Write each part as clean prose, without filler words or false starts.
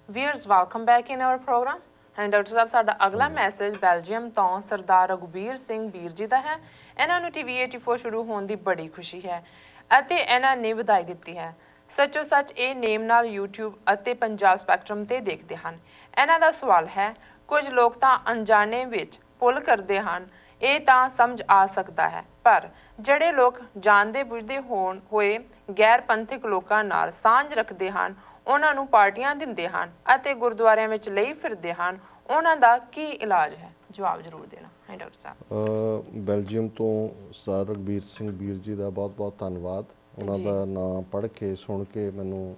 Viewers, welcome back in our program. And doctor ਸਾਹਿਬ ਸਾਡਾ ਅਗਲਾ message Belgium ਤੋਂ ਸਰਦਾਰ ਰਘੁਬੀਰ ਸਿੰਘ ਵੀਰ ਜੀ ਦਾ ਹੈ। ਇਹਨਾਂ ਨੂੰ ਟੀਵੀ 84 ਸ਼ੁਰੂ ਹੋਣ ਦੀ ਬੜੀ ਖੁਸ਼ੀ ਹੈ ਅਤੇ ਇਹਨਾਂ ਨੇ ਵਧਾਈ ਦਿੱਤੀ ਹੈ। ਸੱਚੋ ਸੱਚ ਇਹ ਨੇਮ ਨਾਲ YouTube ਅਤੇ ਪੰਜਾਬ ਸਪੈਕਟਰਮ ਤੇ ਦੇਖਦੇ ਹਨ। ਇਹਨਾਂ ਦਾ ਸਵਾਲ ਹੈ, ਕੁਝ ਲੋਕ ਤਾਂ ਅਣਜਾਣੇ ਵਿੱਚ ਭੁੱਲ ਕਰਦੇ ਹਨ, ਇਹ ਤਾਂ ਸਮਝ ਆ ਸਕਦਾ ਹੈ, ਪਰ ਜਿਹੜੇ ਲੋਕ ਜਾਣਦੇ ਬੁੱਝਦੇ ਹੋਏ ਗੈਰ ਪੰਥਕ ਲੋਕਾਂ ਨਾਲ ਸਾਂਝ ਰੱਖਦੇ ਹਨ, ਉਹਨਾਂ ਨੂੰ ਪਾਰਟੀਆਂ ਦਿੰਦੇ ਹਨ ਅਤੇ ਗੁਰਦੁਆਰਿਆਂ ਵਿੱਚ ਲਈ ਫਿਰਦੇ ਹਨ, ਉਹਨਾਂ ਦਾ ਕੀ ਇਲਾਜ ਹੈ? ਜਵਾਬ ਜ਼ਰੂਰ ਦੇਣਾ ਹੈ ਡਾਕਟਰ ਸਾਹਿਬ। ਬੈਲਜੀਅਮ ਤੋਂ ਸਰਦਾਰ ਰਘਬੀਰ ਸਿੰਘ ਵੀਰ ਜੀ ਦਾ ਬਹੁਤ-ਬਹੁਤ ਧੰਨਵਾਦ। ਉਹਨਾਂ ਦਾ ਨਾਂ ਪੜ੍ਹ ਕੇ ਸੁਣ ਕੇ ਮੈਨੂੰ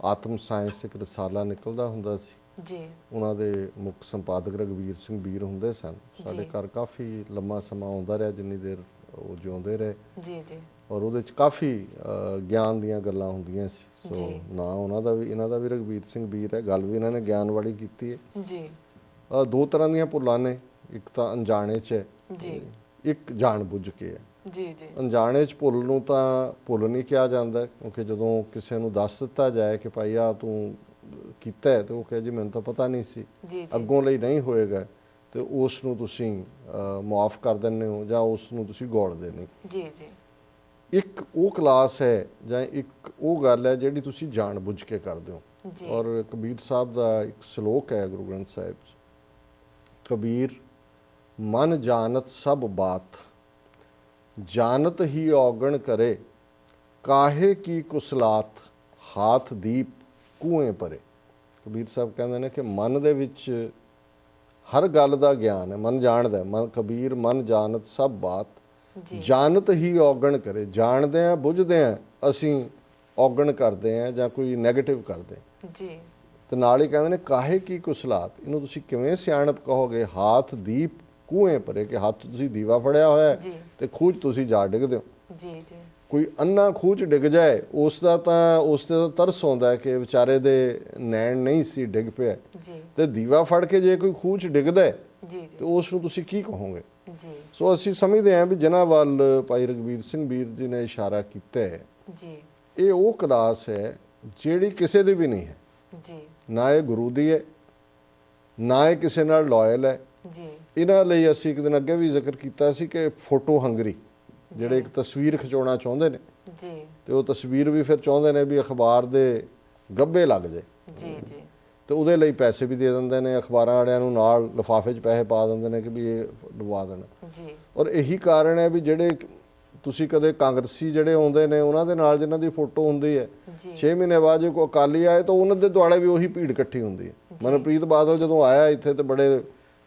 ਆਤਮ ਸਾਇੰਸ ਇੱਕ ਰਸਾਲਾ ਨਿਕਲਦਾ ਹੁੰਦਾ ਸੀ ਜੀ। ਉਹਨਾਂ ਦੇ ਮੁੱਖ ਸੰਪਾਦਕ ਰਘਬੀਰ ਸਿੰਘ ਵੀਰ ਹੁੰਦੇ ਸਨ। ਸਾਡੇ ਘਰ ਕਾਫੀ ਲੰਮਾ ਸਮਾਂ ਆਉਂਦਾ ਰਿਹਾ, ਜਿੰਨੀ ਦੇਰ ਉਹ ਜਿਉਂਦੇ ਰਹੇ ਜੀ ਜੀ। ਔਰ ਉਹਦੇ 'ਚ ਕਾਫੀ ਗਿਆਨ ਦੀਆਂ ਗੱਲਾਂ ਹੁੰਦੀਆਂ ਸੀ। ਸੋ ਨਾਂ ਉਹਨਾਂ ਦਾ ਵੀ ਇਹਨਾਂ ਦਾ ਵੀ ਰਘਬੀਰ ਸਿੰਘ ਵੀਰ ਹੈ। ਗੱਲ ਵੀ ਇਹਨਾਂ ਨੇ ਗਿਆਨ ਵਾਲੀ ਕੀਤੀ ਹੈ ਜੀ। ਦੋ ਤਰ੍ਹਾਂ ਦੀਆਂ ਭੁੱਲਾਂ ਨੇ, ਇੱਕ ਤਾਂ ਅਣਜਾਣੇ 'ਚ ਹੈ ਜੀ, ਇੱਕ ਜਾਣ ਬੁੱਝ ਕੇ ਹੈ। ਜੀ ਜੀ। ਅਣਜਾਣੇ 'ਚ ਭੁੱਲ ਨੂੰ ਤਾਂ ਭੁੱਲ ਨਹੀਂ ਕਿਹਾ ਜਾਂਦਾ, ਕਿਉਂਕਿ ਜਦੋਂ ਕਿਸੇ ਨੂੰ ਦੱਸ ਦਿੱਤਾ ਜਾਏ ਕਿ ਭਾਈ ਆ ਤੂੰ ਕੀਤਾ ਹੈ ਤੇ ਉਹ ਕਹੇ ਜੀ ਮੈਨੂੰ ਤਾਂ ਪਤਾ ਨਹੀਂ ਸੀ, ਅੱਗੋਂ ਲਈ ਨਹੀਂ ਹੋਏਗਾ, ਤੇ ਉਸ ਨੂੰ ਤੁਸੀਂ ਮੁਆਫ ਕਰ ਦਿੰਦੇ ਹੋ ਜਾਂ ਉਸ ਨੂੰ ਤੁਸੀਂ ਗੋਲਦੇ ਨਹੀਂ। ਜੀ ਜੀ। ਇੱਕ ਉਹ ਕਲਾਸ ਹੈ ਜਾਂ ਇੱਕ ਉਹ ਗੱਲ ਹੈ ਜਿਹੜੀ ਤੁਸੀਂ ਜਾਣ ਬੁੱਝ ਕੇ ਕਰਦੇ ਹੋ। ਔਰ ਕਬੀਰ ਸਾਹਿਬ ਦਾ ਇੱਕ ਸ਼ਲੋਕ ਹੈ ਗੁਰੂ ਗ੍ਰੰਥ ਸਾਹਿਬ 'ਚ, ਕਬੀਰ ਮਨ ਜਾਣਤ ਸਭ ਬਾਤ, ਜਾਣਤ ਹੀ ਔਗਣ ਕਰੇ, ਕਾਹੇ ਕੀ ਕੁਸਲਾਤ, ਹਾਥ ਦੀਪ ਕੂਏ ਪਰੇ। ਕਬੀਰ ਸਾਹਿਬ ਕਹਿੰਦੇ ਨੇ ਕਿ ਮਨ ਦੇ ਵਿੱਚ ਹਰ ਗੱਲ ਦਾ ਗਿਆਨ ਹੈ, ਮਨ ਜਾਣਦਾ। ਮਨ ਕਬੀਰ ਮਨ ਜਾਣਤ ਸਭ ਬਾਤ, ਜਾਣਤ ਹੀ ਔਗਣ ਕਰੇ। ਜਾਣਦੇ ਆ ਬੁੱਝਦੇ ਆ ਅਸੀਂ ਔਗਣ ਕਰਦੇ ਆ ਜਾਂ ਕੋਈ ਨੈਗੇਟਿਵ ਕਰਦੇ ਜੀ। ਤੇ ਨਾਲ ਹੀ ਕਹਿੰਦੇ ਨੇ ਕਾਹੇ ਕੀ ਕੁਸਲਾਤ, ਇਹਨੂੰ ਤੁਸੀਂ ਕਿਵੇਂ ਸਿਆਣਪ ਕਹੋਗੇ, ਹਾਥ ਦੀਪ ਕੂਏ ਪਰੇ, ਕਿ ਹੱਥ ਤੁਸੀਂ ਦੀਵਾ ਫੜਿਆ ਹੋਇਆ ਤੇ ਖੂਹ 'ਚ ਤੁਸੀਂ ਜਾ ਡਿੱਗਦੇ ਹੋ। ਜੀ ਜੀ। ਕੋਈ ਅੰਨਾ ਖੂਹ 'ਚ ਡਿੱਗ ਜਾਏ ਉਸ ਤੇ ਤਾਂ ਤਰਸ ਆਉਂਦਾ ਕਿ ਵਿਚਾਰੇ ਦੇ ਨੈਣ ਨਹੀਂ ਸੀ, ਡਿੱਗ ਪਿਆ। ਤੇ ਦੀਵਾ ਫੜ ਕੇ ਜੇ ਕੋਈ ਖੂਹ 'ਚ ਡਿੱਗਦਾ ਤੇ ਉਸ ਨੂੰ ਤੁਸੀਂ ਕੀ ਕਹੋਗੇ? ਸੋ ਅਸੀਂ ਸਮਝਦੇ ਹਾਂ ਵੀ ਜਿਨ੍ਹਾਂ ਵੱਲ ਭਾਈ ਰਘਬੀਰ ਸਿੰਘ ਵੀਰ ਜੀ ਨੇ ਇਸ਼ਾਰਾ ਕੀਤਾ ਹੈ, ਇਹ ਉਹ ਕਲਾਸ ਹੈ ਜਿਹੜੀ ਕਿਸੇ ਦੀ ਵੀ ਨਹੀਂ ਹੈ। ਨਾ ਇਹ ਗੁਰੂ ਦੀ ਹੈ, ਨਾ ਇਹ ਕਿਸੇ ਨਾਲ ਲਾਇਲ ਹੈ। ਇਹਨਾਂ ਲਈ ਅਸੀਂ ਇੱਕ ਦਿਨ ਅੱਗੇ ਵੀ ਜ਼ਿਕਰ ਕੀਤਾ ਸੀ ਕਿ ਫੋਟੋ ਹੰਗਰੀ, ਜਿਹੜੇ ਇੱਕ ਤਸਵੀਰ ਖਿਚਾਉਣਾ ਚਾਹੁੰਦੇ ਨੇ ਤੇ ਉਹ ਤਸਵੀਰ ਵੀ ਫਿਰ ਚਾਹੁੰਦੇ ਨੇ ਵੀ ਅਖਬਾਰ ਦੇ ਗੱਭੇ ਲੱਗ ਜਾਏ ਤੇ ਉਹਦੇ ਲਈ ਪੈਸੇ ਵੀ ਦੇ ਦਿੰਦੇ ਨੇ, ਅਖਬਾਰਾਂ ਵਾਲਿਆਂ ਨੂੰ ਨਾਲ ਲਿਫਾਫੇ 'ਚ ਪੈਸੇ ਪਾ ਦਿੰਦੇ ਨੇ ਕਿ ਵੀ ਇਹ ਡੁਬਾ ਦੇਣਾ। ਔਰ ਇਹੀ ਕਾਰਨ ਹੈ ਵੀ ਜਿਹੜੇ ਤੁਸੀਂ ਕਦੇ ਕਾਂਗਰਸੀ ਜਿਹੜੇ ਆਉਂਦੇ ਨੇ ਉਹਨਾਂ ਦੇ ਨਾਲ ਜਿਨ੍ਹਾਂ ਦੀ ਫੋਟੋ ਹੁੰਦੀ ਹੈ, 6 ਮਹੀਨੇ ਬਾਅਦ ਜੇ ਕੋਈ ਅਕਾਲੀ ਆਏ ਤਾਂ ਉਹਨਾਂ ਦੇ ਦੁਆਲੇ ਵੀ ਉਹੀ ਭੀੜ ਇਕੱਠੀ ਹੁੰਦੀ ਹੈ। ਮਨਪ੍ਰੀਤ ਬਾਦਲ ਜਦੋਂ ਆਇਆ ਇੱਥੇ ਤੇ ਬੜੇ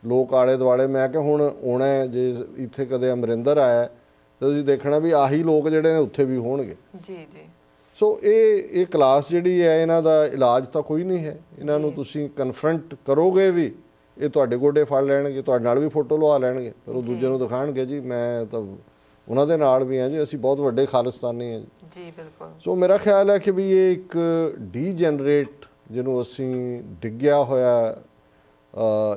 ਲੋਕ ਆਲੇ ਦੁਆਲੇ, ਮੈਂ ਕਿਹਾ ਹੁਣ ਆਉਣਾ ਜੇ ਇੱਥੇ ਕਦੇ ਅਮਰਿੰਦਰ ਆਇਆ ਤੇ ਤੁਸੀਂ ਦੇਖਣਾ ਵੀ ਆਹੀ ਲੋਕ ਜਿਹੜੇ ਨੇ ਉੱਥੇ ਵੀ ਹੋਣਗੇ। ਜੀ ਜੀ। ਸੋ ਇਹ ਕਲਾਸ ਜਿਹੜੀ ਹੈ, ਇਹਨਾਂ ਦਾ ਇਲਾਜ ਤਾਂ ਕੋਈ ਨਹੀਂ ਹੈ। ਇਹਨਾਂ ਨੂੰ ਤੁਸੀਂ ਕਨਫਰੰਟ ਕਰੋਗੇ ਵੀ ਇਹ ਤੁਹਾਡੇ ਗੋਡੇ ਫੜ ਲੈਣਗੇ, ਤੁਹਾਡੇ ਨਾਲ ਵੀ ਫੋਟੋ ਲਵਾ ਲੈਣਗੇ, ਪਰ ਉਹ ਦੂਜੇ ਨੂੰ ਦਿਖਾਣਗੇ ਜੀ ਮੈਂ ਤਾਂ ਉਹਨਾਂ ਦੇ ਨਾਲ ਵੀ ਹਾਂ ਜੀ, ਅਸੀਂ ਬਹੁਤ ਵੱਡੇ ਖਾਲਿਸਤਾਨੀ ਹਾਂ ਜੀ। ਬਿਲਕੁਲ। ਸੋ ਮੇਰਾ ਖਿਆਲ ਹੈ ਕਿ ਵੀ ਇਹ ਇੱਕ ਡੀਜਨਰੇਟ, ਜਿਹਨੂੰ ਅਸੀਂ ਡਿੱਗਿਆ ਹੋਇਆ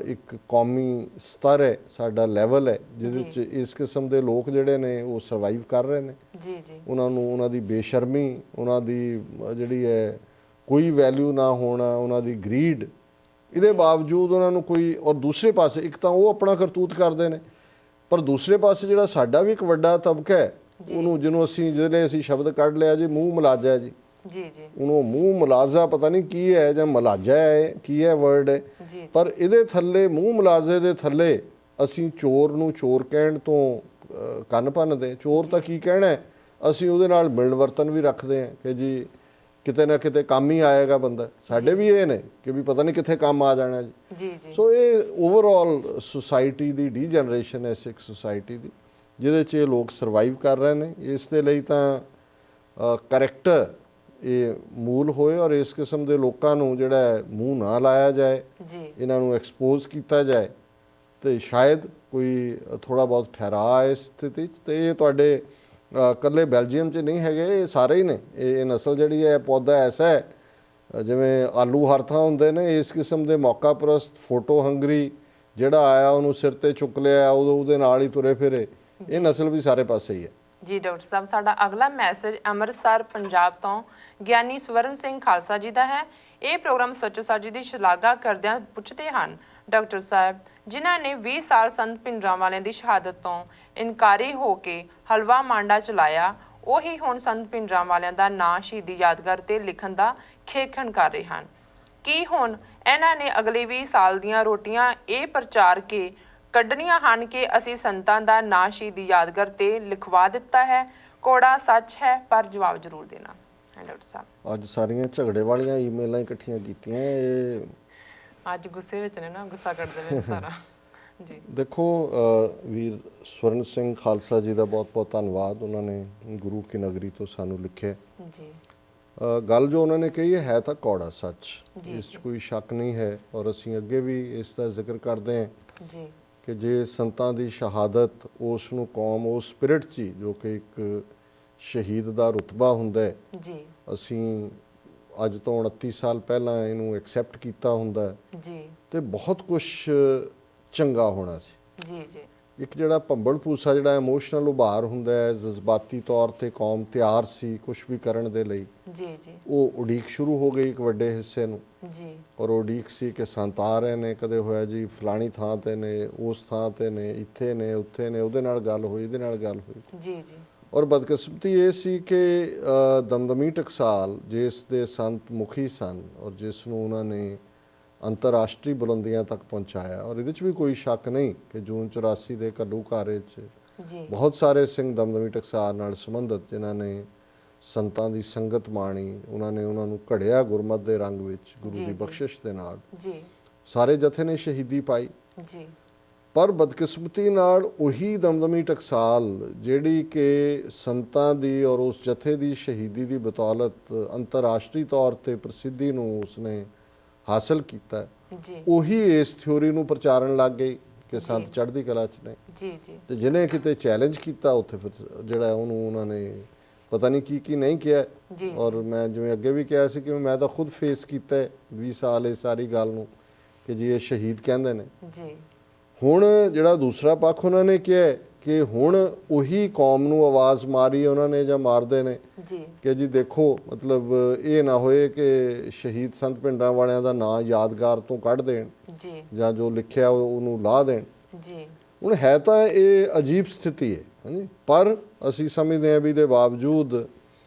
ਇੱਕ ਕੌਮੀ ਸਤਰ ਹੈ, ਸਾਡਾ ਲੈਵਲ ਹੈ, ਜਿਹਦੇ ਵਿੱਚ ਇਸ ਕਿਸਮ ਦੇ ਲੋਕ ਜਿਹੜੇ ਨੇ ਉਹ ਸਰਵਾਈਵ ਕਰ ਰਹੇ ਨੇ। ਉਹਨਾਂ ਨੂੰ ਉਹਨਾਂ ਦੀ ਬੇਸ਼ਰਮੀ, ਉਹਨਾਂ ਦੀ ਜਿਹੜੀ ਹੈ ਕੋਈ ਵੈਲਿਊ ਨਾ ਹੋਣਾ, ਉਹਨਾਂ ਦੀ ਗਰੀਡ, ਇਹਦੇ ਬਾਵਜੂਦ ਉਹਨਾਂ ਨੂੰ ਕੋਈ। ਔਰ ਦੂਸਰੇ ਪਾਸੇ ਇੱਕ ਤਾਂ ਉਹ ਆਪਣਾ ਕਰਤੂਤ ਕਰਦੇ ਨੇ, ਪਰ ਦੂਸਰੇ ਪਾਸੇ ਜਿਹੜਾ ਸਾਡਾ ਵੀ ਇੱਕ ਵੱਡਾ ਤਬਕਾ ਹੈ, ਉਹਨੂੰ ਜਿਹਨੂੰ ਜਿਹਦੇ ਅਸੀਂ ਸ਼ਬਦ ਕੱਢ ਲਿਆ ਜੀ ਮੂੰਹ ਮੁਲਾਜ਼ਾ ਹੈ ਜੀ। ਉਹਨੂੰ ਮੂੰਹ ਮੁਲਾਜ਼ਾ ਪਤਾ ਨਹੀਂ ਕੀ ਹੈ ਜਾਂ ਮਲਾਜਾ ਹੈ, ਕੀ ਹੈ ਵਰਡ ਹੈ, ਪਰ ਇਹਦੇ ਥੱਲੇ ਮੂੰਹ ਮੁਲਾਜ਼ੇ ਦੇ ਥੱਲੇ ਅਸੀਂ ਚੋਰ ਨੂੰ ਚੋਰ ਕਹਿਣ ਤੋਂ ਕੰਨ ਭੰਨਦੇ। ਚੋਰ ਤਾਂ ਕੀ ਕਹਿਣਾ, ਅਸੀਂ ਉਹਦੇ ਨਾਲ ਮਿਲਣ ਵਰਤਨ ਵੀ ਰੱਖਦੇ ਹਾਂ ਕਿ ਜੀ ਕਿਤੇ ਨਾ ਕਿਤੇ ਕੰਮ ਹੀ ਆਏਗਾ ਬੰਦਾ। ਸਾਡੇ ਵੀ ਇਹ ਨੇ ਕਿ ਵੀ ਪਤਾ ਨਹੀਂ ਕਿੱਥੇ ਕੰਮ ਆ ਜਾਣਾ ਜੀ। ਸੋ ਇਹ ਓਵਰਆਲ ਸੁਸਾਇਟੀ ਦੀ ਡੀਜਨਰੇਸ਼ਨ ਹੈ, ਸਿੱਖ ਸੁਸਾਇਟੀ ਦੀ, ਜਿਹਦੇ 'ਚ ਇਹ ਲੋਕ ਸਰਵਾਈਵ ਕਰ ਰਹੇ ਨੇ। ਇਸ ਦੇ ਲਈ ਤਾਂ ਕਰੈਕਟਰ ਇਹ ਮੂਲ ਹੋਏ ਔਰ ਇਸ ਕਿਸਮ ਦੇ ਲੋਕਾਂ ਨੂੰ ਜਿਹੜਾ ਮੂੰਹ ਨਾ ਲਾਇਆ ਜਾਏ, ਇਹਨਾਂ ਨੂੰ ਐਕਸਪੋਜ਼ ਕੀਤਾ ਜਾਏ ਤੇ ਸ਼ਾਇਦ ਕੋਈ ਥੋੜ੍ਹਾ ਬਹੁਤ ਠਹਿਰਾਅ ਇਸ ਸਥਿਤੀ 'ਚ। ਤੇ ਇਹ ਤੁਹਾਡੇ ਇਕੱਲੇ ਬੈਲਜੀਅਮ 'ਚ ਨਹੀਂ ਹੈਗੇ, ਇਹ ਸਾਰੇ ਹੀ ਨੇ। ਇਹ ਨਸਲ ਜਿਹੜੀ ਹੈ, ਪੌਦਾ ਐਸਾ ਹੈ ਜਿਵੇਂ ਆਲੂ ਹਰ ਥਾਂ ਹੁੰਦੇ ਨੇ, ਇਸ ਕਿਸਮ ਦੇ ਮੌਕਾ ਪ੍ਰਸਤ, ਫੋਟੋ ਹੰਗਰੀ ਜਿਹੜਾ ਆਇਆ ਉਹਨੂੰ ਸਿਰ ਤੇ ਚੁੱਕ ਲਿਆ, ਉਹਦੇ ਨਾਲ ਹੀ ਤੁਰੇ ਫਿਰੇ, ਇਹ ਨਸਲ ਵੀ ਸਾਰੇ ਪਾਸੇ ਹੀ ਹੈ। ਜੀ ਡਾਕਟਰ ਸਾਹਿਬ, ਸਾਡਾ ਅਗਲਾ ਮੈਸੇਜ ਅੰਮ੍ਰਿਤਸਰ ਪੰਜਾਬ ਤੋਂ ਗਿਆਨੀ ਸਵਰਨ ਸਿੰਘ ਖਾਲਸਾ ਜੀ ਦਾ ਹੈ। ਇਹ ਪ੍ਰੋਗਰਾਮ ਸੱਚੋ ਸਾਹਿਬ ਜੀ ਦੀ ਸ਼ਲਾਘਾ ਕਰਦਿਆਂ ਪੁੱਛਦੇ ਹਨ, ਡਾਕਟਰ ਸਾਹਿਬ ਜਿਨ੍ਹਾਂ ਨੇ 20 ਸਾਲ ਸੰਤ ਭਿੰਡਰਾਂਵਾਲਿਆਂ ਦੀ ਸ਼ਹਾਦਤ ਤੋਂ ਇਨਕਾਰੀ ਹੋ ਕੇ ਹਲਵਾ ਮਾਂਡਾ ਚਲਾਇਆ, ਉਹੀ ਹੁਣ ਸੰਤ ਭਿੰਡਰਾਂਵਾਲਿਆਂ ਦਾ ਨਾਂ ਸ਼ਹੀਦੀ ਯਾਦਗਾਰ ਤੇ ਲਿਖਣ ਦਾ ਖੇਖਣ ਕਰ ਰਹੇ ਹਨ। ਕੀ ਹੁਣ ਇਹਨਾਂ ਨੇ ਅਗਲੇ 20 ਸਾਲ ਦੀਆਂ ਰੋਟੀਆਂ ਇਹ ਪ੍ਰਚਾਰ ਕੇ ਕੱਢਣੀਆਂ ਹਨ ਕਿ ਅਸੀਂ ਸੰਤਾਂ ਦਾ ਨਾਂ ਸ਼ਹੀਦੀ ਯਾਦਗਾਰ ਤੇ ਲਿਖਵਾ ਦਿੱਤਾ ਹੈ? ਕੋੜਾ ਸੱਚ ਹੈ, ਪਰ ਜਵਾਬ ਜ਼ਰੂਰ ਦੇਣਾ। ਡਾਕਟਰ ਸਾਹਿਬ ਅੱਜ ਸਾਰੀਆਂ ਝਗੜੇ ਵਾਲੀਆਂ ਈਮੇਲਾਂ ਇਕੱਠੀਆਂ ਕੀਤੀਆਂ, ਇਹ ਅੱਜ ਗੁੱਸੇ ਵਿੱਚ ਨੇ ਨਾ, ਗੁੱਸਾ ਕੱਢਦੇ ਨੇ ਸਾਰਾ ਜੀ। ਦੇਖੋ ਵੀਰ ਸਵਰਨ ਸਿੰਘ ਖਾਲਸਾ ਜੀ ਦਾ ਬਹੁਤ ਬਹੁਤ ਧੰਨਵਾਦ, ਉਹਨਾਂ ਨੇ ਗੁਰੂ ਕੀ ਨਗਰੀ ਤੋਂ ਸਾਨੂੰ ਲਿਖਿਆ ਜੀ। ਗੱਲ ਜੋ ਉਹਨਾਂ ਨੇ ਕਹੀ ਹੈ ਤਾਂ ਕੌੜਾ ਸੱਚ, ਇਸ 'ਚ ਕੋਈ ਸ਼ੱਕ ਨਹੀਂ ਹੈ। ਔਰ ਅਸੀਂ ਅੱਗੇ ਵੀ ਇਸ ਦਾ ਜ਼ਿਕਰ ਕਰਦੇ ਹਾਂ ਜੀ ਕਿ ਜੇ ਸੰਤਾਂ ਦੀ ਸ਼ਹਾਦਤ ਉਸ ਨੂੰ ਕੌਮ ਉਸ ਸਪਿਰਿਟ 'ਚ ਹੀ, ਜੋ ਕਿ ਇੱਕ ਸ਼ਹੀਦ ਦਾ ਰੁਤਬਾ ਹੁੰਦਾ ਹੈ, ਜੀ ਅਸੀਂ ਅੱਜ ਤੋਂ 29 ਸਾਲ ਪਹਿਲਾਂ ਇਹਨੂੰ ਐਕਸੈਪਟ ਕੀਤਾ ਹੁੰਦਾ ਜੀ, ਤੇ ਬਹੁਤ ਕੁਝ ਚੰਗਾ ਹੋਣਾ ਸੀ। ਜੀ ਜੀ ਇੱਕ ਜਿਹੜਾ ਭੰਬਲ ਭੂਸਾ ਜਿਹੜਾ ਇਮੋਸ਼ਨਲ ਉਭਾਰ ਹੁੰਦਾ ਹੈ, ਜਜ਼ਬਾਤੀ ਤੌਰ ਤੇ ਕੌਮ ਤਿਆਰ ਸੀ ਕੁਝ ਵੀ ਕਰਨ ਦੇ ਲਈ, ਜੀ ਜੀ, ਉਹ ਉਡੀਕ ਸ਼ੁਰੂ ਹੋ ਗਈ ਇੱਕ ਵੱਡੇ ਹਿੱਸੇ ਨੂੰ। ਜੀ ਔਰ ਉਡੀਕ ਸੀ ਕਿ ਸੰਤ ਆ ਰਹੇ ਨੇ, ਕਦੇ ਹੋਇਆ ਜੀ ਫਲਾਣੀ ਥਾਂ ਤੇ ਨੇ, ਉਸ ਥਾਂ ਤੇ ਨੇ, ਇੱਥੇ ਨੇ, ਉੱਥੇ ਨੇ, ਉਹਦੇ ਨਾਲ ਗੱਲ ਹੋਈ, ਇਹਦੇ ਨਾਲ ਗੱਲ ਹੋਈ। ਜੀ ਜੀ, ਔਰ ਬਦਕਿਸਮਤੀ ਇਹ ਸੀ ਕਿ ਦਮਦਮੀ ਟਕਸਾਲ ਜਿਸ ਦੇ ਸੰਤ ਮੁਖੀ ਸਨ ਔਰ ਜਿਸ ਨੂੰ ਉਹਨਾਂ ਨੇ ਅੰਤਰਰਾਸ਼ਟਰੀ ਬੁਲੰਦੀਆਂ ਤੱਕ ਪਹੁੰਚਾਇਆ, ਔਰ ਇਹਦੇ 'ਚ ਵੀ ਕੋਈ ਸ਼ੱਕ ਨਹੀਂ ਕਿ ਜੂਨ 84 ਦੇ ਘੱਲੂਘਾਰੇ 'ਚ ਬਹੁਤ ਸਾਰੇ ਸਿੰਘ ਦਮਦਮੀ ਟਕਸਾਲ ਨਾਲ ਸੰਬੰਧਿਤ ਜਿਨ੍ਹਾਂ ਨੇ ਸੰਤਾਂ ਦੀ ਸੰਗਤ ਮਾਣੀ, ਉਹਨਾਂ ਨੇ ਉਹਨਾਂ ਨੂੰ ਘੜਿਆ ਗੁਰਮਤ ਦੇ ਰੰਗ ਵਿੱਚ ਗੁਰੂ ਦੀ ਬਖਸ਼ਿਸ਼ ਦੇ ਨਾਲ, ਸਾਰੇ ਜਥੇ ਨੇ ਸ਼ਹੀਦੀ ਪਾਈ। ਪਰ ਬਦਕਿਸਮਤੀ ਨਾਲ ਉਹੀ ਦਮਦਮੀ ਟਕਸਾਲ ਜਿਹੜੀ ਕਿ ਸੰਤਾਂ ਦੀ ਔਰ ਉਸ ਜਥੇ ਦੀ ਸ਼ਹੀਦੀ ਦੀ ਬਤੌਲਤ ਅੰਤਰਰਾਸ਼ਟਰੀ ਤੌਰ ਤੇ ਪ੍ਰਸਿੱਧੀ ਨੂੰ ਉਸਨੇ ਹਾਸਲ ਕੀਤਾ, ਉਹੀ ਇਸ ਥਿਊਰੀ ਨੂੰ ਪ੍ਰਚਾਰਨ ਲੱਗ ਗਈ ਕਿ ਸੰਤ ਚੜ੍ਹਦੀ ਕਲਾ 'ਚ ਨੇ। ਤੇ ਜਿਹਨੇ ਕਿਤੇ ਚੈਲੰਜ ਕੀਤਾ ਉੱਥੇ ਫਿਰ ਜਿਹੜਾ ਉਹਨੂੰ ਉਹਨਾਂ ਨੇ ਪਤਾ ਨਹੀਂ ਕੀ ਨਹੀਂ ਕਿਹਾ। ਔਰ ਮੈਂ ਜਿਵੇਂ ਅੱਗੇ ਵੀ ਕਿਹਾ ਸੀ ਕਿ ਮੈਂ ਤਾਂ ਖੁਦ ਫੇਸ ਕੀਤਾ 20 ਸਾਲ ਇਸ ਸਾਰੀ ਗੱਲ ਨੂੰ ਕਿ ਜੀ ਇਹ ਸ਼ਹੀਦ ਕਹਿੰਦੇ ਨੇ। ਹੁਣ ਜਿਹੜਾ ਦੂਸਰਾ ਪੱਖ ਉਹਨਾਂ ਨੇ ਕਿਹਾ ਕਿ ਹੁਣ ਉਹੀ ਕੌਮ ਨੂੰ ਆਵਾਜ਼ ਮਾਰੀ ਉਹਨਾਂ ਨੇ ਜਾਂ ਮਾਰਦੇ ਨੇ ਕਿ ਜੀ ਦੇਖੋ ਮਤਲਬ ਇਹ ਨਾ ਹੋਏ ਕਿ ਸ਼ਹੀਦ ਸੰਤ ਭਿੰਡਰਾਂਵਾਲਿਆਂ ਦਾ ਨਾਂ ਯਾਦਗਾਰ ਤੋਂ ਕੱਢ ਦੇਣ ਜਾਂ ਜੋ ਲਿਖਿਆ ਉਹਨੂੰ ਲਾਹ ਦੇਣ। ਹੁਣ ਹੈ ਤਾਂ ਇਹ ਅਜੀਬ ਸਥਿਤੀ ਹੈ, ਹਾਂਜੀ, ਪਰ ਅਸੀਂ ਸਮਝਦੇ ਹਾਂ ਵੀ ਇਹਦੇ ਬਾਵਜੂਦ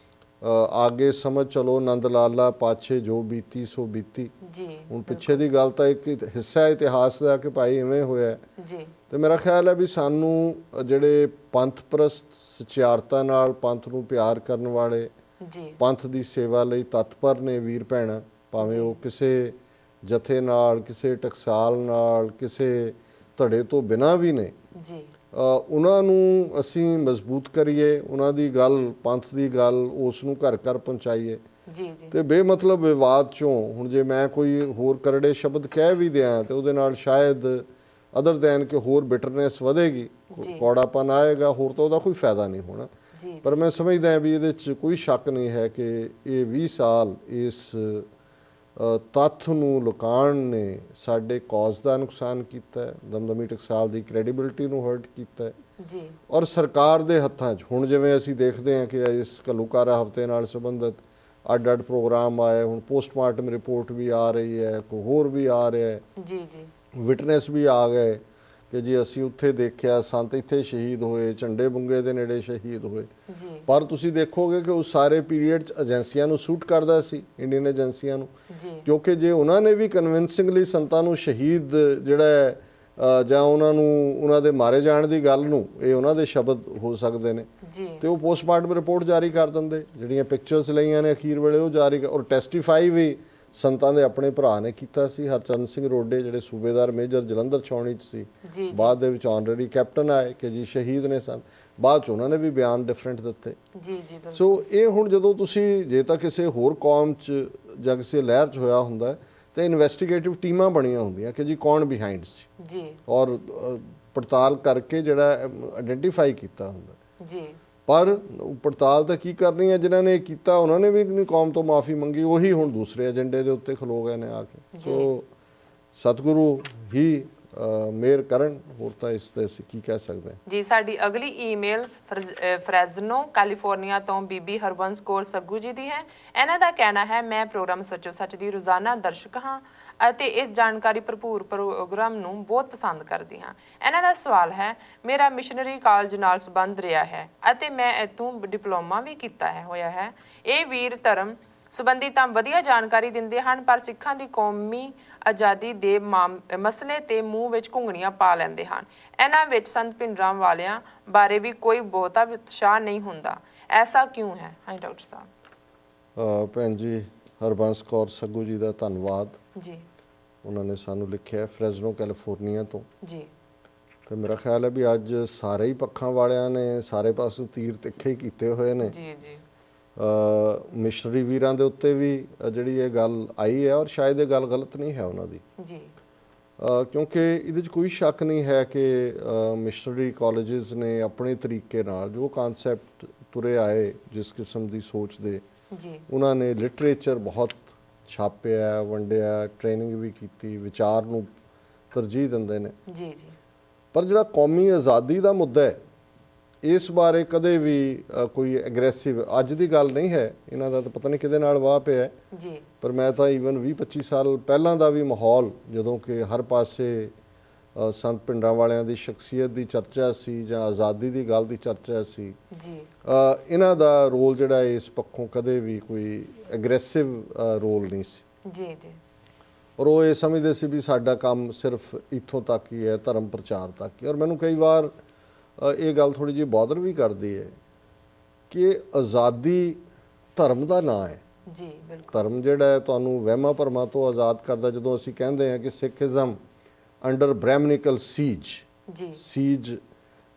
ਆਗੇ ਸਮਝ ਚਲੋ ਨੰਦ ਲਾਲਾ ਪਾਛੇ ਜੋ ਬੀਤੀ ਸੋ ਬੀਤੀ। ਹੁਣ ਪਿੱਛੇ ਦੀ ਗੱਲ ਤਾਂ ਇੱਕ ਹਿੱਸਾ ਇਤਿਹਾਸ ਦਾ ਕਿ ਭਾਈ ਇਵੇਂ ਹੋਇਆ, ਤੇ ਮੇਰਾ ਖਿਆਲ ਹੈ ਵੀ ਸਾਨੂੰ ਜਿਹੜੇ ਪੰਥ ਪ੍ਰਸਤ ਸਚਿਆਰਤਾ ਨਾਲ ਪੰਥ ਨੂੰ ਪਿਆਰ ਕਰਨ ਵਾਲੇ, ਪੰਥ ਦੀ ਸੇਵਾ ਲਈ ਤਤਪਰ ਨੇ ਵੀਰ ਭੈਣਾਂ, ਭਾਵੇਂ ਉਹ ਕਿਸੇ ਜਥੇ ਨਾਲ, ਕਿਸੇ ਟਕਸਾਲ ਨਾਲ, ਕਿਸੇ ਧੜੇ ਤੋਂ ਬਿਨਾਂ ਵੀ ਨੇ, ਉਹਨਾਂ ਨੂੰ ਅਸੀਂ ਮਜ਼ਬੂਤ ਕਰੀਏ, ਉਹਨਾਂ ਦੀ ਗੱਲ, ਪੰਥ ਦੀ ਗੱਲ ਉਸ ਨੂੰ ਘਰ ਘਰ ਪਹੁੰਚਾਈਏ। ਤੇ ਬੇਮਤਲਬ ਵਿਵਾਦ ਚੋਂ ਹੁਣ ਜੇ ਮੈਂ ਕੋਈ ਹੋਰ ਕਰੜੇ ਸ਼ਬਦ ਕਹਿ ਵੀ ਦਿਆਂ ਤੇ ਉਹਦੇ ਨਾਲ ਸ਼ਾਇਦ ਅਦਰ ਦੈਨ ਕਿ ਹੋਰ ਬਿਟਰਨੈਸ ਵਧੇਗੀ, ਕੌੜਾਪਨ ਆਏਗਾ, ਹੋਰ ਤਾਂ ਉਹਦਾ ਕੋਈ ਫਾਇਦਾ ਨਹੀਂ ਹੋਣਾ। ਪਰ ਮੈਂ ਸਮਝਦਾ ਵੀ ਇਹਦੇ 'ਚ ਕੋਈ ਸ਼ੱਕ ਨਹੀਂ ਹੈ ਕਿ ਇਹ 20 ਸਾਲ ਇਸ ਤੱਥ ਨੂੰ ਲੁਕਾਉਣ ਨੇ ਸਾਡੇ ਕੌਜ਼ ਦਾ ਨੁਕਸਾਨ ਕੀਤਾ ਹੈ, ਦਮਦਮੀ ਟਕਸਾਲ ਦੀ ਕ੍ਰੈਡੀਬਿਲਿਟੀ ਨੂੰ ਹਰਟ ਕੀਤਾ ਹੈ। ਔਰ ਸਰਕਾਰ ਦੇ ਹੱਥਾਂ 'ਚ ਹੁਣ ਜਿਵੇਂ ਅਸੀਂ ਦੇਖਦੇ ਹਾਂ ਕਿ ਇਸ ਘੱਲੂਘਾਰਾ ਹਫ਼ਤੇ ਨਾਲ ਸੰਬੰਧਿਤ ਅੱਡ ਪ੍ਰੋਗਰਾਮ ਆਏ, ਹੁਣ ਪੋਸਟਮਾਰਟਮ ਰਿਪੋਰਟ ਵੀ ਆ ਰਹੀ ਹੈ, ਕੋਈ ਹੋਰ ਵੀ ਆ ਰਿਹਾ ਹੈ, ਵਿਟਨੈਸ ਵੀ ਆ ਗਏ ਕਿ ਜੀ ਅਸੀਂ ਉੱਥੇ ਦੇਖਿਆ ਸੰਤ ਇੱਥੇ ਸ਼ਹੀਦ ਹੋਏ, ਝੰਡੇ ਬੁੰਗੇ ਦੇ ਨੇੜੇ ਸ਼ਹੀਦ ਹੋਏ। ਪਰ ਤੁਸੀਂ ਦੇਖੋਗੇ ਕਿ ਉਸ ਸਾਰੇ ਪੀਰੀਅਡ 'ਚ ਏਜੰਸੀਆਂ ਨੂੰ ਸੂਟ ਕਰਦਾ ਸੀ, ਇੰਡੀਅਨ ਏਜੰਸੀਆਂ ਨੂੰ, ਕਿਉਂਕਿ ਜੇ ਉਹਨਾਂ ਨੇ ਵੀ ਕਨਵਿੰਸਿੰਗਲੀ ਸੰਤਾਂ ਨੂੰ ਸ਼ਹੀਦ ਜਿਹੜਾ ਜਾਂ ਉਹਨਾਂ ਨੂੰ ਉਹਨਾਂ ਦੇ ਮਾਰੇ ਜਾਣ ਦੀ ਗੱਲ ਨੂੰ, ਇਹ ਉਹਨਾਂ ਦੇ ਸ਼ਬਦ ਹੋ ਸਕਦੇ ਨੇ, ਤੇ ਉਹ ਪੋਸਟਮਾਰਟਮ ਰਿਪੋਰਟ ਜਾਰੀ ਕਰ ਦਿੰਦੇ, ਜਿਹੜੀਆਂ ਪਿਕਚਰਸ ਲਈਆਂ ਨੇ ਅਖੀਰ ਵੇਲੇ ਉਹ ਜਾਰੀ, ਔਰ ਟੈਸਟੀਫਾਈ ਵੀ ਸੰਤਾਂ ਦੇ ਆਪਣੇ ਭਰਾ ਨੇ ਕੀਤਾ ਸੀ, ਹਰਚਰਨ ਸਿੰਘ ਰੋਡੇ ਜਿਹੜੇ ਸੂਬੇਦਾਰ ਮੇਜਰ ਜਲੰਧਰ ਛਾਉਣੀ 'ਚ ਸੀ, ਬਾਅਦ ਦੇ ਵਿੱਚ ਆਨਰੇਰੀ ਕੈਪਟਨ ਆਏ ਕਿ ਜੀ ਸ਼ਹੀਦ ਨੇ ਸਨ, ਬਾਅਦ 'ਚ ਉਹਨਾਂ ਨੇ ਵੀ ਬਿਆਨ ਡਿਫਰੈਂਟ ਦਿੱਤੇ। ਸੋ ਇਹ ਹੁਣ ਜਦੋਂ ਤੁਸੀਂ ਜੇ ਤਾਂ ਕਿਸੇ ਹੋਰ ਕੌਮ 'ਚ ਜਾਂ ਕਿਸੇ ਲਹਿਰ 'ਚ ਹੋਇਆ ਹੁੰਦਾ ਤੇ ਇਨਵੈਸਟੀਗੇਟਿਵ ਟੀਮਾਂ ਬਣੀਆਂ ਹੁੰਦੀਆਂ ਕਿ ਜੀ ਕੌਣ ਬਿਹਾਈਂਡ ਸੀ, ਔਰ ਪੜਤਾਲ ਕਰਕੇ ਜਿਹੜਾ ਆਇਡੈਂਟੀਫਾਈ ਕੀਤਾ ਹੁੰਦਾ। ਪਰ ਪੜਤਾਲ ਤਾਂ ਕੀ ਕਰਨੀ ਹੈ, ਜਿਨ੍ਹਾਂ ਨੇ ਕੀਤਾ ਉਹਨਾਂ ਨੇ ਵੀ ਕੌਮ ਤੋਂ ਮਾਫੀ ਮੰਗੀ, ਉਹੀ ਹੁਣ ਦੂਸਰੇ ਏਜੰਡੇ ਦੇ ਉੱਤੇ ਖਲੋ ਗਏ ਨੇ ਆ ਕੇ। ਸੋ ਸਤਿਗੁਰੂ ਹੀ ਮੇਅਰ ਕਰਨ, ਹੋਰ ਤਾਂ ਇਸ ਤੇ ਅਸੀਂ ਕੀ ਕਹਿ ਸਕਦੇ ਹਾਂ। ਜੀ ਸਾਡੀ ਅਗਲੀ ਈਮੇਲ ਫਰੈਜ਼ਨੋ ਕੈਲੀਫੋਰਨੀਆ ਤੋਂ ਬੀਬੀ ਹਰਬੰਸ ਕੌਰ ਸੱਗੂ ਜੀ ਦੀ ਹੈ। ਇਹਨਾਂ ਦਾ ਕਹਿਣਾ ਹੈ, ਮੈਂ ਪ੍ਰੋਗਰਾਮ ਸੱਚੋ ਸੱਚ ਦੀ ਰੋਜ਼ਾਨਾ ਦਰਸ਼ਕ ਹਾਂ ਅਤੇ ਇਸ ਜਾਣਕਾਰੀ ਭਰਪੂਰ ਪ੍ਰੋਗਰਾਮ ਨੂੰ ਬਹੁਤ ਪਸੰਦ ਕਰਦੀ ਹਾਂ। ਇਹਨਾਂ ਦਾ ਸਵਾਲ ਹੈ, ਮੇਰਾ ਮਿਸ਼ਨਰੀ ਕਾਲਜ ਨਾਲ ਸੰਬੰਧ ਰਿਹਾ ਹੈ ਅਤੇ ਮੈਂ ਇੱਥੋਂ ਡਿਪਲੋਮਾ ਵੀ ਕੀਤਾ ਹੋਇਆ ਹੈ। ਇਹ ਵੀਰ ਧਰਮ ਸੰਬੰਧੀ ਤਾਂ ਵਧੀਆ ਜਾਣਕਾਰੀ ਦਿੰਦੇ ਹਨ, ਪਰ ਸਿੱਖਾਂ ਦੀ ਕੌਮੀ ਆਜ਼ਾਦੀ ਦੇ ਮਸਲੇ ਤੇ ਮੂੰਹ ਵਿੱਚ ਘੁੰਗਣੀਆਂ ਪਾ ਲੈਂਦੇ ਹਨ। ਇਹਨਾਂ ਵਿੱਚ ਸੰਤ ਭਿੰਡਰਾਂ ਵਾਲਿਆਂ ਬਾਰੇ ਵੀ ਕੋਈ ਬਹੁਤਾ ਉਤਸ਼ਾਹ ਨਹੀਂ ਹੁੰਦਾ, ਐਸਾ ਕਿਉਂ ਹੈ? ਹਾਂਜੀ ਡਾਕਟਰ ਸਾਹਿਬ। ਭੈਣ ਜੀ ਹਰਬੰਸ ਕੌਰ ਸੱਗੂ ਜੀ ਦਾ ਧੰਨਵਾਦ ਜੀ। ਉਹਨਾਂ ਨੇ ਸਾਨੂੰ ਲਿਖਿਆ ਫਰੈਜ਼ਨੋ ਕੈਲੀਫੋਰਨੀਆ ਤੋਂ ਜੀ। ਤੇ ਮੇਰਾ ਖਿਆਲ ਹੈ ਵੀ ਅੱਜ ਸਾਰੇ ਹੀ ਪੱਖਾਂ ਵਾਲਿਆਂ ਨੇ ਸਾਰੇ ਪਾਸੇ ਤੀਰ ਤਿੱਖੇ ਹੀ ਕੀਤੇ ਹੋਏ ਨੇ। ਜੀ ਜੀ। ਮਿਸ਼ਨਰੀ ਵੀਰਾਂ ਦੇ ਉੱਤੇ ਵੀ ਜਿਹੜੀ ਇਹ ਗੱਲ ਆਈ ਹੈ, ਔਰ ਸ਼ਾਇਦ ਇਹ ਗੱਲ ਗਲਤ ਨਹੀਂ ਹੈ ਉਹਨਾਂ ਦੀ ਜੀ, ਕਿਉਂਕਿ ਇਹਦੇ 'ਚ ਕੋਈ ਸ਼ੱਕ ਨਹੀਂ ਹੈ ਕਿ ਮਿਸ਼ਨਰੀ ਕਾਲਜਿਸ ਨੇ ਆਪਣੇ ਤਰੀਕੇ ਨਾਲ ਜੋ ਕਨਸੈਪਟ ਤੁਰੇ ਆਏ, ਜਿਸ ਕਿਸਮ ਦੀ ਸੋਚ ਦੇ ਜੀ, ਉਹਨਾਂ ਨੇ ਲਿਟਰੇਚਰ ਬਹੁਤ ਛਾਪਿਆ, ਵੰਡਿਆ, ਟ੍ਰੇਨਿੰਗ ਵੀ ਕੀਤੀ, ਵਿਚਾਰ ਨੂੰ ਤਰਜੀਹ ਦਿੰਦੇ ਨੇ। ਜੀ ਜੀ। ਪਰ ਜਿਹੜਾ ਕੌਮੀ ਆਜ਼ਾਦੀ ਦਾ ਮੁੱਦਾ ਹੈ, ਇਸ ਬਾਰੇ ਕਦੇ ਵੀ ਕੋਈ ਐਗਰੈਸਿਵ ਅੱਜ ਦੀ ਗੱਲ ਨਹੀਂ ਹੈ, ਇਹਨਾਂ ਦਾ ਤਾਂ ਪਤਾ ਨਹੀਂ ਕਿਹਦੇ ਨਾਲ ਵਾਹ ਪਿਆ ਜੀ। ਪਰ ਮੈਂ ਤਾਂ ਈਵਨ 20-25 ਸਾਲ ਪਹਿਲਾਂ ਦਾ ਵੀ ਮਾਹੌਲ, ਜਦੋਂ ਕਿ ਹਰ ਪਾਸੇ ਸੰਤ ਭਿੰਡਰਾਂ ਵਾਲਿਆਂ ਦੀ ਸ਼ਖਸੀਅਤ ਦੀ ਚਰਚਾ ਸੀ ਜਾਂ ਆਜ਼ਾਦੀ ਦੀ ਗੱਲ ਦੀ ਚਰਚਾ ਸੀ ਜੀ, ਇਹਨਾਂ ਦਾ ਰੋਲ ਜਿਹੜਾ ਇਸ ਪੱਖੋਂ ਕਦੇ ਵੀ ਕੋਈ ਐਗਰੈਸਿਵ ਰੋਲ ਨਹੀਂ ਸੀ। ਜੀ ਜੀ। ਔਰ ਉਹ ਇਹ ਸਮਝਦੇ ਸੀ ਵੀ ਸਾਡਾ ਕੰਮ ਸਿਰਫ ਇੱਥੋਂ ਤੱਕ ਹੀ ਹੈ, ਧਰਮ ਪ੍ਰਚਾਰ ਤੱਕ ਹੀ। ਔਰ ਮੈਨੂੰ ਕਈ ਵਾਰ ਇਹ ਗੱਲ ਥੋੜੀ ਜਿਹੀ ਬੌਦਰ ਵੀ ਕਰਦੀ ਹੈ ਕਿ ਆਜ਼ਾਦੀ ਧਰਮ ਦਾ ਨਾਂ ਹੈ। ਜੀ ਬਿਲਕੁਲ। ਧਰਮ ਜਿਹੜਾ ਹੈ ਤੁਹਾਨੂੰ ਵਹਿਮਾਂ ਭਰਮਾਂ ਤੋਂ ਆਜ਼ਾਦ ਕਰਦਾ। ਜਦੋਂ ਅਸੀਂ ਕਹਿੰਦੇ ਹਾਂ ਕਿ ਸਿੱਖੀਜ਼ਮ ਅੰਡਰ ਬ੍ਰਹਿਮਨਿਕਲ ਸੀਜ, ਜੀ, ਸੀਜ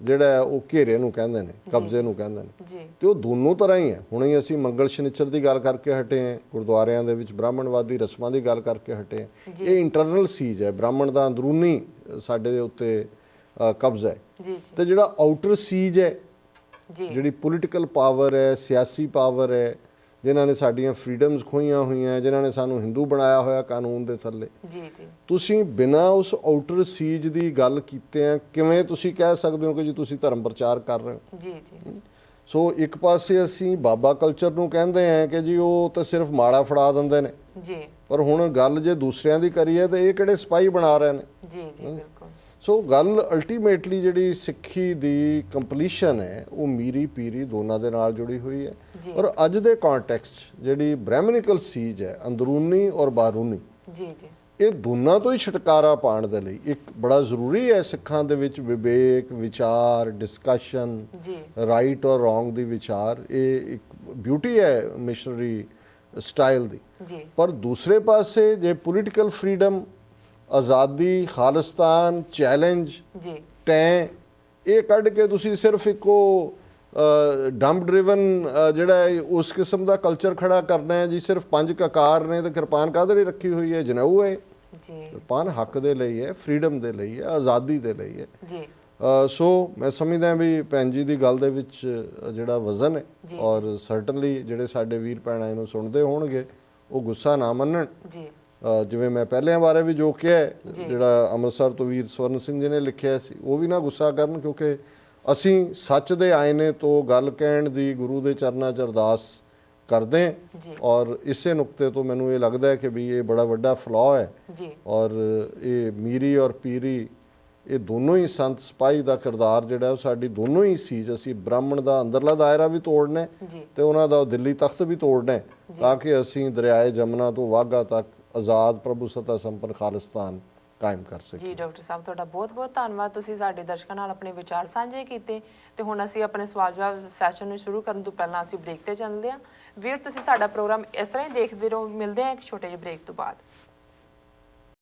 ਜਿਹੜਾ ਹੈ ਉਹ ਘੇਰੇ ਨੂੰ ਕਹਿੰਦੇ ਨੇ, ਕਬਜ਼ੇ ਨੂੰ ਕਹਿੰਦੇ ਨੇ, ਜੀ, ਤੇ ਉਹ ਦੋਨੋਂ ਤਰ੍ਹਾਂ ਹੀ ਹੈ। ਹੁਣੇ ਹੀ ਅਸੀਂ ਮੰਗਲ ਸ਼ਨੀਚਰ ਦੀ ਗੱਲ ਕਰਕੇ ਹਟੇ ਹਾਂ, ਗੁਰਦੁਆਰਿਆਂ ਦੇ ਵਿੱਚ ਬ੍ਰਾਹਮਣਵਾਦੀ ਰਸਮਾਂ ਦੀ ਗੱਲ ਕਰਕੇ ਹਟੇ ਹਾਂ। ਇਹ ਇੰਟਰਨਲ ਸੀਜ ਹੈ, ਬ੍ਰਾਹਮਣ ਦਾ ਅੰਦਰੂਨੀ ਸਾਡੇ ਦੇ ਉੱਤੇ ਕਬਜ਼ਾ ਹੈ। ਜੀ, ਤੇ ਜਿਹੜਾ ਆਊਟਰ ਸੀਜ ਹੈ, ਜੀ, ਜਿਹੜੀ ਪੋਲੀਟੀਕਲ ਪਾਵਰ ਹੈ, ਸਿਆਸੀ ਪਾਵਰ ਹੈ, ਜਿਨ੍ਹਾਂ ਨੇ ਸਾਡੀਆਂ ਫਰੀडम्स ਖੋਹੀਆਂ ਹੋਈਆਂ, ਜਿਨ੍ਹਾਂ ਨੇ ਸਾਨੂੰ ਹਿੰਦੂ ਬਣਾਇਆ ਹੋਇਆ ਕਾਨੂੰਨ ਦੇ ਥੱਲੇ, ਜੀ, ਜੀ, ਤੁਸੀਂ ਬਿਨਾਂ ਉਸ ਆਊਟਰ ਸੀਜ ਦੀ ਗੱਲ ਕੀਤੇ ਆ ਕਿਵੇਂ ਤੁਸੀਂ ਕਹਿ ਸਕਦੇ ਹੋ ਕਿ ਜੀ ਤੁਸੀਂ ਧਰਮ ਪ੍ਰਚਾਰ ਕਰ ਰਹੇ ਹੋ? ਜੀ, ਜੀ। ਸੋ ਇੱਕ ਪਾਸੇ ਅਸੀਂ ਬਾਬਾ ਕਲਚਰ ਨੂੰ ਕਹਿੰਦੇ ਆ ਕਿ ਜੀ ਉਹ ਤਾਂ ਸਿਰਫ ਮਾੜਾ ਫੜਾ ਦਿੰਦੇ ਨੇ, ਜੀ, ਪਰ ਹੁਣ ਗੱਲ ਜੇ ਦੂਸਰਿਆਂ ਦੀ ਕਰੀਏ ਤਾਂ ਇਹ ਕਿਹੜੇ ਸਿਪਾਹੀ ਬਣਾ ਰਹੇ ਨੇ। ਜੀ, ਜੀ, ਬਿਲਕੁਲ। ਸੋ ਗੱਲ ਅਲਟੀਮੇਟਲੀ ਜਿਹੜੀ ਸਿੱਖੀ ਦੀ ਕੰਪਲੀਸ਼ਨ ਹੈ ਉਹ ਮੀਰੀ ਪੀਰੀ ਦੋਨਾਂ ਦੇ ਨਾਲ ਜੁੜੀ ਹੋਈ ਹੈ। ਔਰ ਅੱਜ ਦੇ ਕੰਟੈਕਸਟ ਜਿਹੜੀ ਬ੍ਰਹਿਮਨਿਕਲ ਸੀਜ ਹੈ, ਅੰਦਰੂਨੀ ਔਰ ਬਾਹਰੂਨੀ, ਜੀ, ਜੀ, ਇਹ ਦੋਨਾਂ ਤੋਂ ਹੀ ਛੁਟਕਾਰਾ ਪਾਉਣ ਦੇ ਲਈ ਇੱਕ ਬੜਾ ਜ਼ਰੂਰੀ ਹੈ ਸਿੱਖਾਂ ਦੇ ਵਿੱਚ ਵਿਵੇਕ, ਵਿਚਾਰ, ਡਿਸਕਸ਼ਨ, ਜੀ, ਰਾਈਟ ਔਰ ਰੋਂਗ ਦੀ ਵਿਚਾਰ। ਇਹ ਇੱਕ ਬਿਊਟੀ ਹੈ ਮਿਸ਼ਨਰੀ ਸਟਾਈਲ ਦੀ। ਜੀ, ਪਰ ਦੂਸਰੇ ਪਾਸੇ ਜੇ ਪੋਲੀਟੀਕਲ ਫਰੀडम, ਆਜ਼ਾਦੀ, ਖਾਲਿਸਤਾਨ, ਚੈਲੰਜ, ਜੀ, ਟੈਂ, ਇਹ ਕੱਢ ਕੇ ਤੁਸੀਂ ਸਿਰਫ ਇੱਕੋ ਡੰਪ ਡਰਿਵਨ ਜਿਹੜਾ ਹੈ ਉਸ ਕਿਸਮ ਦਾ ਕਲਚਰ ਖੜਾ ਕਰਨਾ ਹੈ ਜੀ। ਸਿਰਫ 5 ਕਕਾਰ ਨੇ ਤੇ ਕਿਰਪਾਨ ਕਾਹਦੇ ਲਈ ਰੱਖੀ ਹੋਈ ਹੈ? ਜਨੇਊ ਹੈ। ਜੀ, ਕਿਰਪਾਨ ਹੱਕ ਦੇ ਲਈ ਹੈ, ਫਰੀडम ਦੇ ਲਈ ਹੈ, ਆਜ਼ਾਦੀ ਦੇ ਲਈ ਹੈ। ਜੀ, ਸੋ ਮੈਂ ਸਮਝਦਾ ਵੀ ਭੈਣ ਜੀ ਦੀ ਗੱਲ ਦੇ ਵਿੱਚ ਜਿਹੜਾ ਵਜ਼ਨ ਹੈ, ਔਰ ਸਰਟਨਲੀ ਜਿਹੜੇ ਸਾਡੇ ਵੀਰ ਭੈਣਾਂ ਇਹਨੂੰ ਸੁਣਦੇ ਹੋਣਗੇ ਉਹ ਗੁੱਸਾ ਨਾ ਮੰਨਣ। ਜੀ, ਜਿਵੇਂ ਮੈਂ ਪਹਿਲਿਆਂ ਬਾਰੇ ਵੀ ਜੋ ਕਿਹਾ, ਜਿਹੜਾ ਅੰਮ੍ਰਿਤਸਰ ਤੋਂ ਵੀਰ ਸਵਰਨ ਸਿੰਘ ਜੀ ਨੇ ਲਿਖਿਆ ਸੀ, ਉਹ ਵੀ ਨਾ ਗੁੱਸਾ ਕਰਨ, ਕਿਉਂਕਿ ਅਸੀਂ ਸੱਚ ਦੇ ਆਇਨੇ ਤੋਂ ਗੱਲ ਕਹਿਣ ਦੀ ਗੁਰੂ ਦੇ ਚਰਨਾਂ 'ਚ ਅਰਦਾਸ ਕਰਦੇ ਹਾਂ। ਔਰ ਇਸੇ ਨੁਕਤੇ ਤੋਂ ਮੈਨੂੰ ਇਹ ਲੱਗਦਾ ਹੈ ਕਿ ਵੀ ਇਹ ਬੜਾ ਵੱਡਾ ਫਲॉ ਹੈ। ਔਰ ਇਹ ਮੀਰੀ ਔਰ ਪੀਰੀ, ਇਹ ਦੋਨੋਂ ਹੀ ਸੰਤ ਸਿਪਾਹੀ ਦਾ ਕਿਰਦਾਰ ਜਿਹੜਾ ਉਹ ਸਾਡੀ ਦੋਨੋਂ ਹੀ ਸੀਜ, ਅਸੀਂ ਬ੍ਰਾਹਮਣ ਦਾ ਅੰਦਰਲਾ ਦਾਇਰਾ ਵੀ ਤੋੜਨਾ ਤੇ ਉਹਨਾਂ ਦਾ ਦਿੱਲੀ ਤਖਤ ਵੀ ਤੋੜਨਾ, ਤਾਂ ਕਿ ਅਸੀਂ ਦਰਿਆਏ ਜਮਨਾ ਤੋਂ ਵਾਘਾ ਤੱਕ ਆਜ਼ਾਦ ਪ੍ਰਭੂ ਸੱਤਾ ਸੰਪੰਨ ਖਾਲਿਸਤਾਨ ਕਾਇਮ ਕਰ ਸਕੀਏ। ਜੀ ਡਾਕਟਰ ਸਾਹਿਬ, ਤੁਹਾਡਾ ਬਹੁਤ ਬਹੁਤ ਧੰਨਵਾਦ। ਤੁਸੀਂ ਸਾਡੇ ਦਰਸ਼ਕਾਂ ਨਾਲ ਆਪਣੇ ਵਿਚਾਰ ਸਾਂਝੇ ਕੀਤੇ ਤੇ ਹੁਣ ਅਸੀਂ ਆਪਣੇ ਸਵਾਲ ਜਵਾਬ ਸੈਸ਼ਨ ਨੂੰ ਸ਼ੁਰੂ ਕਰਨ ਤੋਂ ਪਹਿਲਾਂ ਅਸੀਂ ਬ੍ਰੇਕ ਤੇ ਚੱਲਦੇ ਹਾਂ। ਵੀਰ ਤੁਸੀਂ ਸਾਡਾ ਪ੍ਰੋਗਰਾਮ ਇਸ ਤਰ੍ਹਾਂ ਹੀ ਦੇਖਦੇ ਰਹੋ। ਮਿਲਦੇ ਹਾਂ ਇੱਕ ਛੋਟੇ ਜਿਹੇ ਬ੍ਰੇਕ ਤੋਂ ਬਾਅਦ।